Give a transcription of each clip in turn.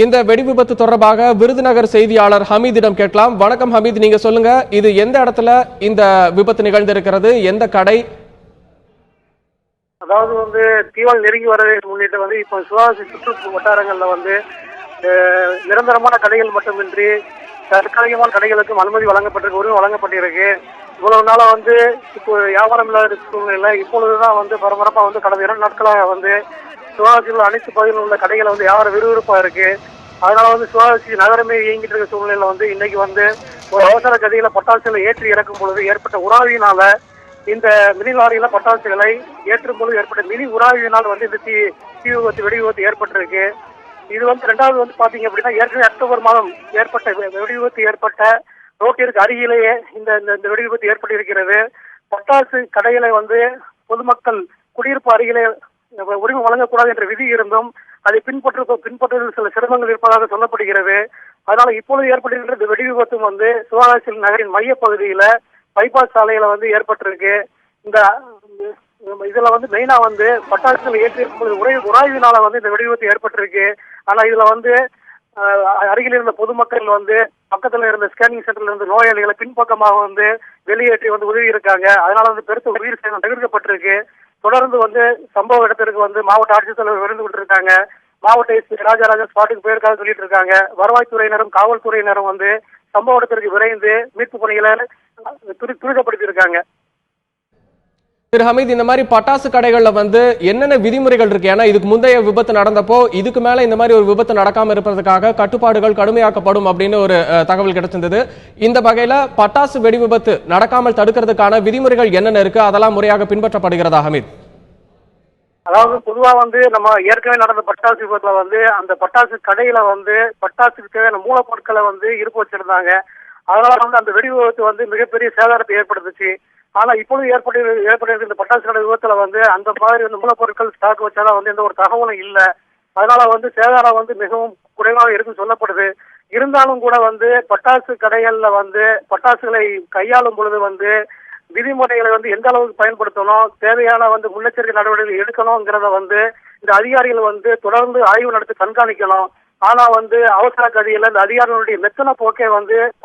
இந்த வெடி விபத்து தொடர்பாக விருதுநகர் செய்தியாளர் ஹமீதிடம் கேட்கலாம். வணக்கம் ஹமீத், நீங்க சொல்லுங்க, இது எந்த இடத்துல இந்த விபத்து நிகழ்ந்திருக்கிறது, எந்த கடை? அதாவது தீபாவளி நெருங்கி வரதை முன்னிட்டு இப்போ சிவகாசி சுற்று வட்டாரங்கள்ல நிரந்தரமான கடைகள் மட்டுமின்றி தற்காலிகமான கடைகளுக்கும் அனுமதி வழங்கப்பட்டிருக்கு, உரிமை வழங்கப்பட்டிருக்கு. இவ்வளவு நாளா இப்போ வியாபாரம் இல்லாத சூழ்நிலை இப்பொழுதுதான் பரபரப்பா கடந்த 2 நாட்களாக சிவகாசியில் உள்ள அனைத்து பகுதியில் உள்ள கடைகளை வியாபாரம் விறுவிறுப்பா இருக்கு. அதனால சிவகாசி நகரமே இயங்கிட்டு இருக்க சூழ்நிலையில இன்னைக்கு ஒரு அவசர கதியில பட்டாசுகளை ஏற்றி இறக்கும் பொழுது ஏற்பட்ட உராவியினால இந்த மினி லாரியில பட்டாசுகளை ஏற்றும் பொழுது ஏற்பட்ட மினி உராவியினால் இந்த தீ விபத்து வெடி விபத்து ஏற்பட்டிருக்கு. இது 2வது பாத்தீங்க அப்படின்னா ஏற்கனவே அக்டோபர் மாதம் ஏற்பட்ட வெடி விபத்து ஏற்பட்ட ரோட்டிற்கு அருகிலேயே இந்த வெடி விபத்து ஏற்பட்டிருக்கிறது. பட்டாசு கடைகளை பொதுமக்கள் குடியிருப்பு அருகிலே உரிமை வழங்கக்கூடாது என்ற விதி இருந்தும் அதை பின்பற்றுவதில் சில சிரமங்கள் இருப்பதாக சொல்லப்படுகிறது. அதனால இப்பொழுது ஏற்பட்டிருக்கிற இந்த வெடி விபத்தும் சிவகாசி நகரின் மைய பகுதியில பைபாஸ் சாலையில ஏற்பட்டிருக்கு. இந்த இதுல மெயினா பட்டாசுகள் ஏற்றிருக்கும் உராய்வினால இந்த வெடி விபத்து ஏற்பட்டிருக்கு. ஆனா இதுல அருகில் இருந்த பொதுமக்கள் பக்கத்துல இருந்த ஸ்கேனிங் சென்டர்ல இருந்து நோயாளிகளை பின்பக்கமாக வெளியேற்றி உதவி இருக்காங்க. அதனால பெருத்த உயிர் சேதம் தவிர்க்கப்பட்டிருக்கு. தொடர்ந்து சம்பவ இடத்திற்கு மாவட்ட ஆட்சித்தலைவர் விருந்து கொண்டிருக்காங்க. மாவட்ட எஸ்பி ராஜராஜன் ஸ்பாட்டுக்கு போயிருக்காங்க சொல்லிட்டு இருக்காங்க. வருவாய்த்துறையினரும் காவல்துறையினரும் சம்பவ இடத்திற்கு விரைந்து மீட்பு பணிகளை துரிதப்படுத்தி இருக்காங்க. திரு ஹமீத், இந்த மாதிரி பட்டாசு கடைகள்ல என்னென்ன விதிமுறைகள் இருக்கு? ஏன்னா இதுக்கு முந்தைய விபத்து நடந்தப்போ இதுக்கு மேல இந்த மாதிரி ஒரு விபத்து நடக்காம இருப்பதற்காக கட்டுப்பாடுகள் கடுமையாக்கப்படும் அப்படின்னு ஒரு தகவல் கிடைச்சிருந்தது. இந்த வகையில பட்டாசு வெடி விபத்து நடக்காமல் தடுக்கிறதுக்கான விதிமுறைகள் என்னென்ன இருக்கு, அதெல்லாம் முறையாக பின்பற்றப்படுகிறதா ஹமீத்? அதாவது பொதுவா நம்ம ஏற்கனவே நடந்த பட்டாசு விபத்துல அந்த பட்டாசு கடையில பட்டாசுக்கு தேவையான மூலப்பொருட்களை இருப்பு வச்சிருந்தாங்க. அதனால அந்த வெடி விபத்து மிகப்பெரிய சேதாரத்தை ஏற்படுத்துச்சு. ஆனா இப்பொழுது ஏற்பட்டிருக்கிற இந்த பட்டாசு கடை விபத்துல அந்த மாதிரி மூலப்பொருட்கள் ஸ்டாக் வச்சாதான் எந்த ஒரு தகவலும் இல்ல. அதனால சேதாரம் மிகவும் குறைவாக இருக்குன்னு சொல்லப்படுது. இருந்தாலும் கூட பட்டாசு கடைகள்ல பட்டாசுகளை கையாளும் பொழுது விதிமுறைகளை எந்த அளவுக்கு பயன்படுத்தணும், தேவையான முன்னெச்சரிக்கை நடவடிக்கைகள் எடுக்கணும்ங்கிறத இந்த அதிகாரிகள் தொடர்ந்து ஆய்வு நடத்தி கண்காணிக்கணும். ஆனா அவசர கதியில இந்த அதிகாரிகளுடைய மெத்தன போக்கே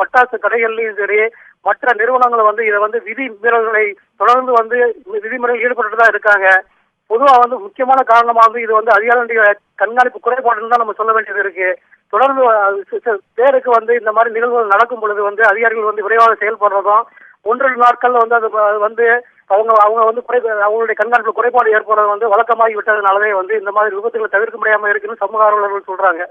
பட்டாசு கடைகள்லயும் சரி மற்ற நிறுவனங்கள் இதை விதி மீறல்களை தொடர்ந்து விதிமுறைகள் ஈடுபட்டுதான் இருக்காங்க. பொதுவா முக்கியமான காரணமா இது அதிகாரிகளுடைய கண்காணிப்பு குறைபாடுன்னு தான் நம்ம சொல்ல வேண்டியது இருக்கு. தொடர்ந்து பேருக்கு இந்த மாதிரி நிகழ்வுகள் நடக்கும் பொழுது அதிகாரிகள் விரைவாக செயல்படுறதும் 1-2 நாட்கள்ல அது அவங்க அவங்களுடைய கண்காணிப்பு குறைபாடு ஏற்படுறது வழக்கமாகி விட்டதுனாலவே இந்த மாதிரி விபத்துகளை தவிர்க்க முடியாம இருக்குன்னு சமூக ஆர்வலர்கள் சொல்றாங்க.